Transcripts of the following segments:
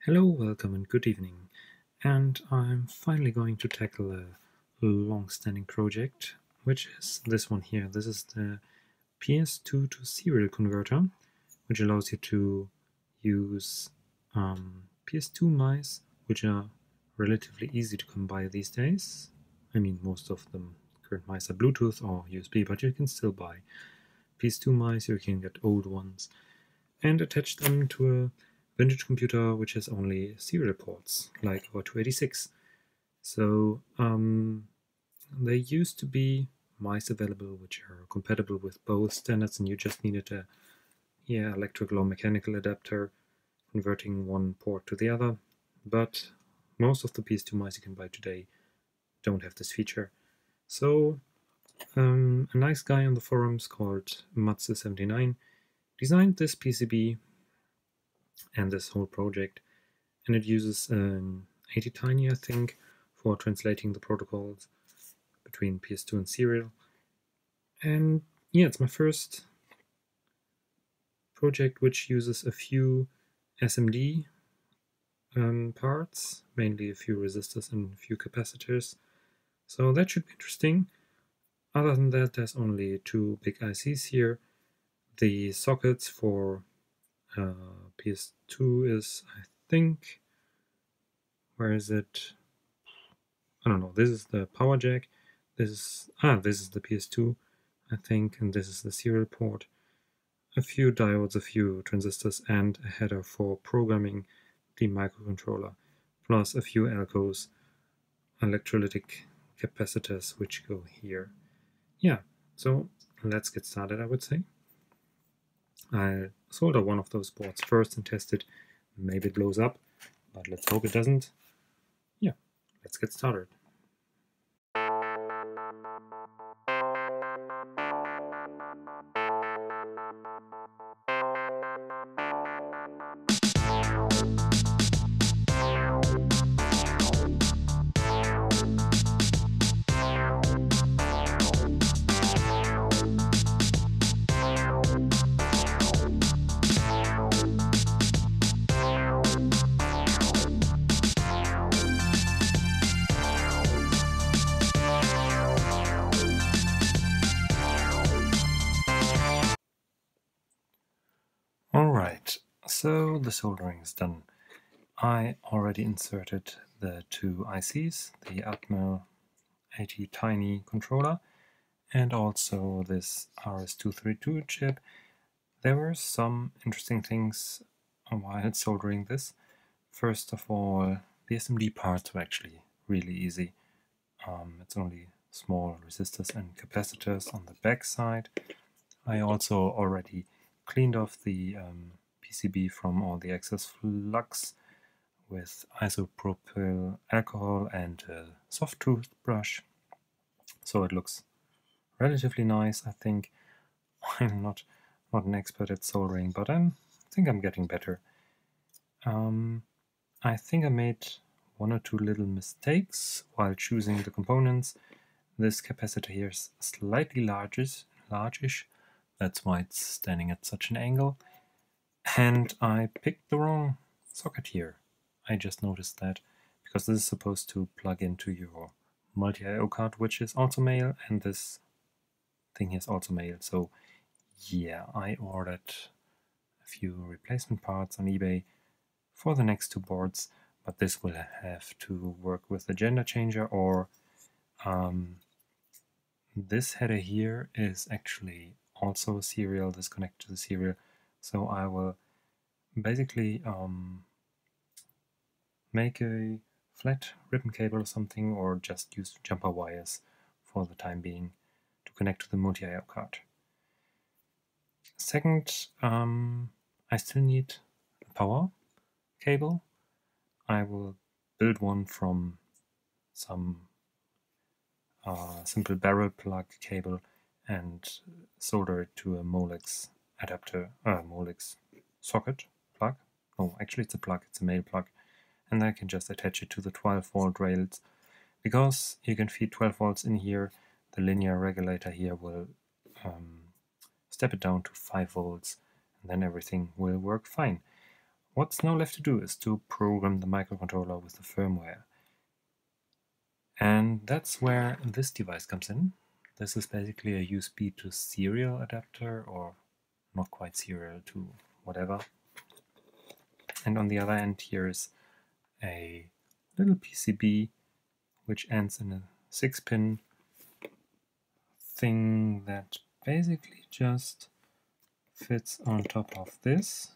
Hello, welcome, and good evening. And I'm finally going to tackle a long-standing project, which is this one here. This is the PS2 to serial converter, which allows you to use PS2 mice, which are relatively easy to come by these days. I mean, most of them current mice are Bluetooth or USB, but you can still buy PS2 mice. You can get old ones and attach them to a vintage computer which has only serial ports, like our 286. So there used to be mice available which are compatible with both standards, and you just needed a electrical or mechanical adapter converting one port to the other. But most of the PS2 mice you can buy today don't have this feature. So a nice guy on the forums called Matsu79 designed this PCB and this whole project, and it uses an ATtiny, I think, for translating the protocols between PS2 and serial. And yeah, it's my first project which uses a few SMD parts, mainly a few resistors and a few capacitors. So that should be interesting. Other than that, there's only two big ICs here. The sockets for PS2 is, I think, where is it? I don't know. This is the power jack. This is the PS2, I think, and this is the serial port. A few diodes, a few transistors, and a header for programming the microcontroller, plus a few Alcos, electrolytic capacitors, which go here. Yeah, so let's get started, I would say. I'll solder one of those boards first and test it. Maybe it blows up, but let's hope it doesn't. Yeah, let's get started. Alright, so the soldering is done. I already inserted the two ICs, the Atmel ATtiny controller and also this RS232 chip. There were some interesting things while soldering this. First of all, the SMD parts were actually really easy. It's only small resistors and capacitors on the back side. I also already cleaned off the PCB from all the excess flux with isopropyl alcohol and a soft toothbrush, so it looks relatively nice. I think I'm not an expert at soldering, but I think I'm getting better. I think I made one or two little mistakes while choosing the components. This capacitor here is slightly largish. That's why it's standing at such an angle. And I picked the wrong socket here. I just noticed that, because this is supposed to plug into your multi-IO card, which is also male, and this thing here is also male. So yeah, I ordered a few replacement parts on eBay for the next two boards, but this will have to work with the gender changer, or this header here is actually also serial, this connected to the serial, so I will basically make a flat ribbon cable or something, or just use jumper wires for the time being to connect to the multi-IO card. Second, I still need a power cable. I will build one from some simple barrel plug cable and solder it to a Molex adapter, Molex socket plug. No, actually it's a plug, it's a male plug. And then I can just attach it to the 12-volt rails. Because you can feed 12 volts in here, the linear regulator here will step it down to 5 volts, and then everything will work fine. what's now left to do is to program the microcontroller with the firmware. And that's where this device comes in. This is basically a USB to serial adapter, or not quite serial, to whatever. And on the other end here is a little PCB which ends in a 6-pin thing that basically just fits on top of this.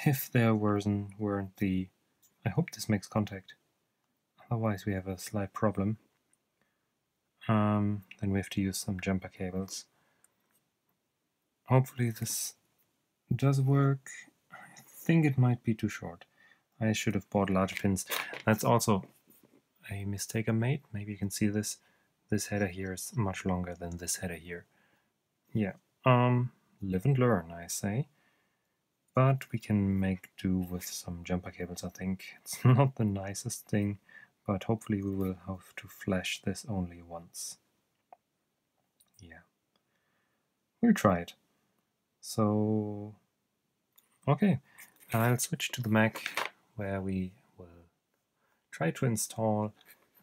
If there weren't the... I hope this makes contact. Otherwise we have a slight problem. Then we have to use some jumper cables. Hopefully this does work. I think it might be too short. I should have bought larger pins. That's also a mistake I made. Maybe you can see this. This header here is much longer than this header here. Yeah, live and learn, I say. But we can make do with some jumper cables, I think. It's not the nicest thing, but hopefully we will have to flash this only once. Yeah, we'll try it. So, okay, I'll switch to the Mac, where we will try to install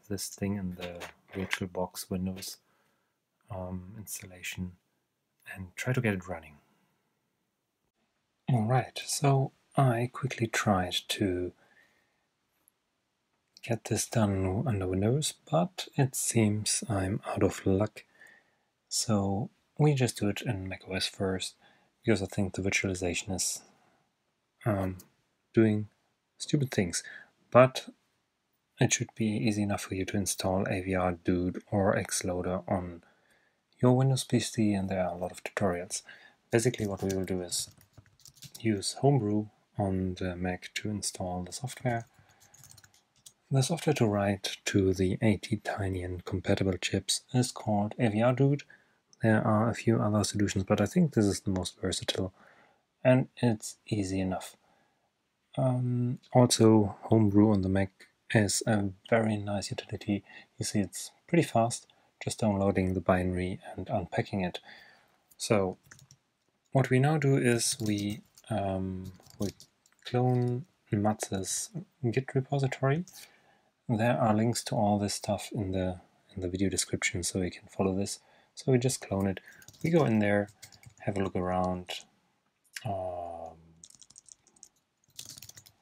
this thing in the VirtualBox Windows installation and try to get it running. Alright, so I quickly tried to get this done under Windows, but it seems I'm out of luck. So we just do it in macOS first, because I think the virtualization is doing stupid things. But it should be easy enough for you to install AVRDude or Xloader on your Windows PC, and there are a lot of tutorials. Basically what we will do is use Homebrew on the Mac to install the software. The software to write to the ATtiny and compatible chips is called AVRDude. There are a few other solutions, but I think this is the most versatile, and it's easy enough. Also, Homebrew on the Mac is a very nice utility. You see, it's pretty fast, just downloading the binary and unpacking it. So, what we now do is we clone Matz's Git repository. There are links to all this stuff in the video description, so you can follow this. So we just clone it. We go in there, have a look around.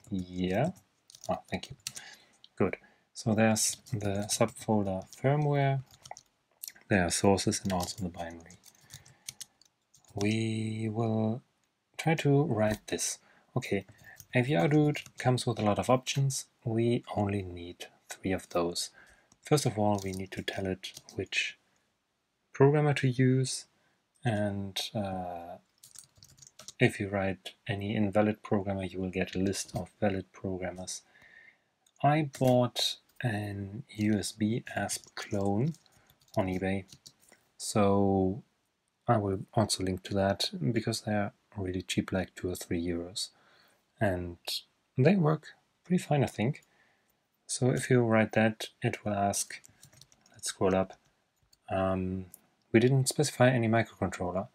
Yeah. Oh, thank you. Good. So there's the subfolder firmware. There are sources and also the binary. We will try to write this. Okay, AVRDude comes with a lot of options. We only need 3 of those. First of all, we need to tell it which programmer to use, and if you write any invalid programmer, you will get a list of valid programmers. I bought an USB ASP clone on eBay, so I will also link to that, because they're really cheap, like 2 or 3 euros. And they work pretty fine, I think. So if you write that, it will ask, let's scroll up, we didn't specify any microcontroller.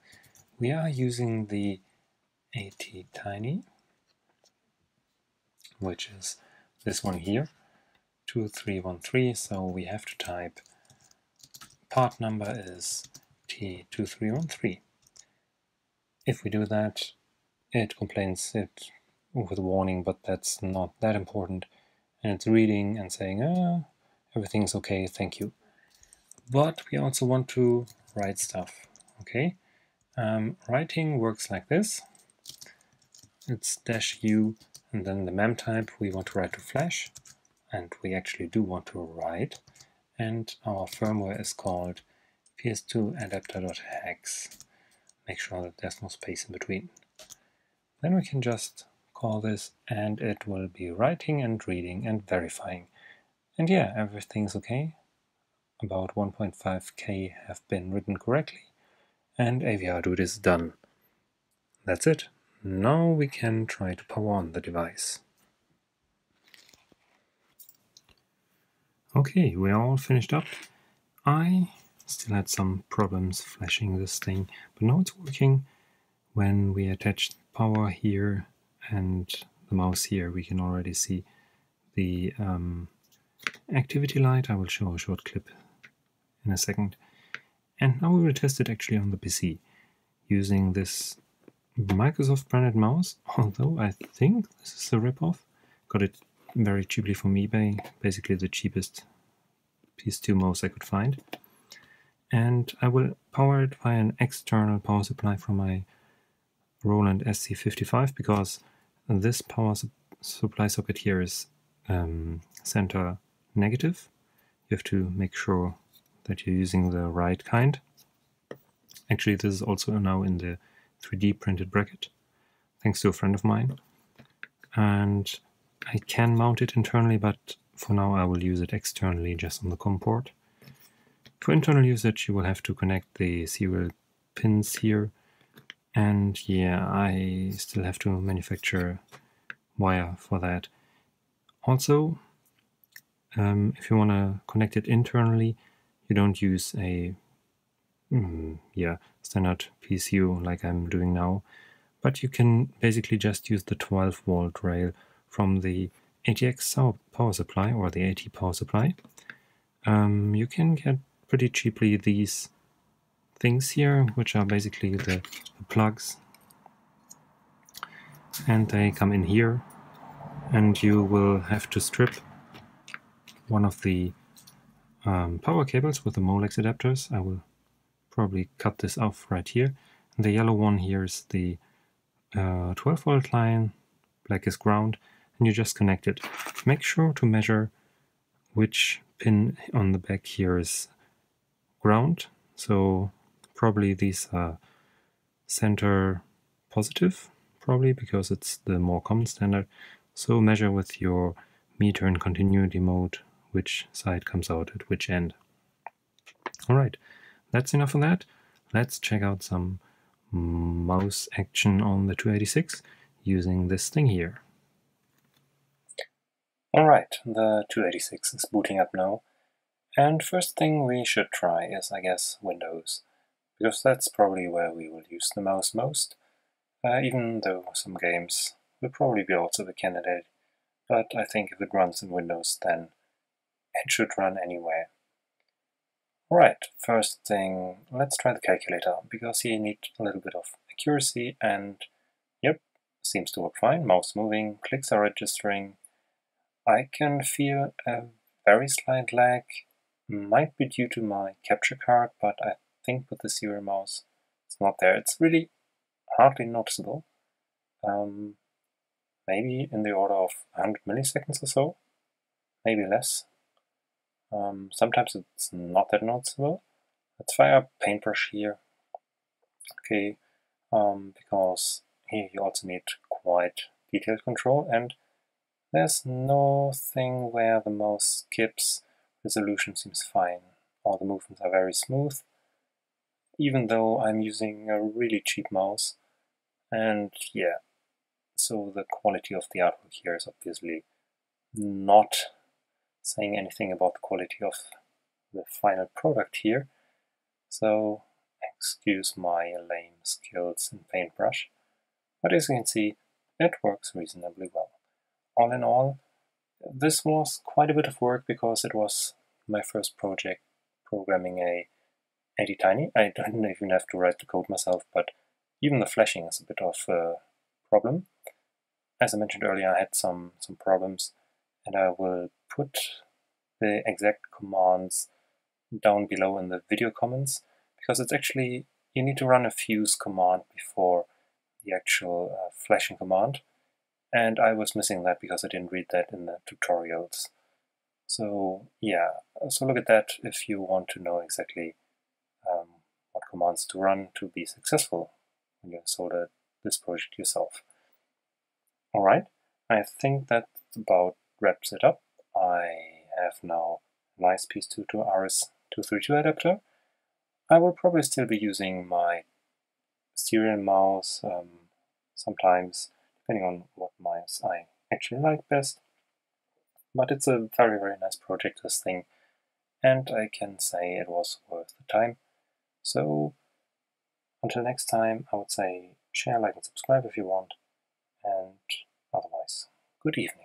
We are using the ATtiny, which is this one here, 2313, so we have to type part number is T2313. If we do that, it complains it with a warning, but that's not that important. And it's reading and saying, everything's okay, thank you. But we also want to write stuff, okay? Writing works like this. It's -u, and then the mem type we want to write to flash, and we actually do want to write. And our firmware is called ps2adapter.hex. Make sure that there's no space in between. Then we can just call this, and it will be writing and reading and verifying. And yeah, everything's okay. About 1.5K have been written correctly, and AVRDude is done. That's it. Now we can try to power on the device. Okay, we're all finished up. I still had some problems flashing this thing, but now it's working. When we attach power here and the mouse here, we can already see the activity light. I will show a short clip in a second. And now we will test it actually on the PC using this Microsoft branded mouse, although I think this is a ripoff. Got it very cheaply from eBay, basically the cheapest PS2 mouse I could find. And I will power it via an external power supply from my Roland SC55, because this power supply socket here is center negative. You have to make sure that you're using the right kind. Actually, this is also now in the 3D printed bracket, thanks to a friend of mine. And I can mount it internally, but for now I will use it externally just on the COM port. For internal usage, you will have to connect the serial pins here. And yeah, I still have to manufacture wire for that. Also, if you want to connect it internally, you don't use a standard PSU like I'm doing now, but you can basically just use the 12-volt rail from the ATX power supply or the AT power supply. You can get pretty cheaply these things here, which are basically the plugs, and they come in here, and you will have to strip one of the power cables with the Molex adapters. I will probably cut this off right here. And the yellow one here is the 12-volt line, black is ground, and you just connect it. Make sure to measure which pin on the back here is ground. So probably these are center positive, probably because it's the more common standard. So measure with your meter in continuity mode which side comes out at which end. Alright, that's enough of that. Let's check out some mouse action on the 286 using this thing here. Alright, the 286 is booting up now. And first thing we should try is, I guess, Windows, because that's probably where we will use the mouse most, even though some games will probably be also the candidate. But I think if it runs in Windows, then it should run anywhere. Alright, first thing, let's try the calculator, because you need a little bit of accuracy, and yep, seems to work fine. Mouse moving, clicks are registering. I can feel a very slight lag. Might be due to my capture card, but I think with the serial mouse it's not there. It's really hardly noticeable. Maybe in the order of 100 milliseconds or so, maybe less. Sometimes it's not that noticeable. Let's fire up Paintbrush here. Okay, because here you also need quite detailed control, and there's no thing where the mouse skips. Resolution seems fine. All the movements are very smooth, even though I'm using a really cheap mouse. And yeah, so the quality of the artwork here is obviously not saying anything about the quality of the final product here. So excuse my lame skills in Paintbrush. But as you can see, it works reasonably well. All in all, this was quite a bit of work because it was my first project programming a AnyTiny. I don't even have to write the code myself, but even the flashing is a bit of a problem. As I mentioned earlier, I had some problems, and I will put the exact commands down below in the video comments, because it's actually, you need to run a fuse command before the actual flashing command. And I was missing that because I didn't read that in the tutorials. So yeah, so look at that if you want to know exactly what commands to run to be successful when you solder this project yourself. Alright, I think that about wraps it up. I have now a nice PS2 to RS-232 adapter. I will probably still be using my serial mouse sometimes, depending on what mouse I actually like best. But it's a very, very nice project, this thing, and I can say it was worth the time. So until next time, I would say share, like, and subscribe if you want, and otherwise, good evening.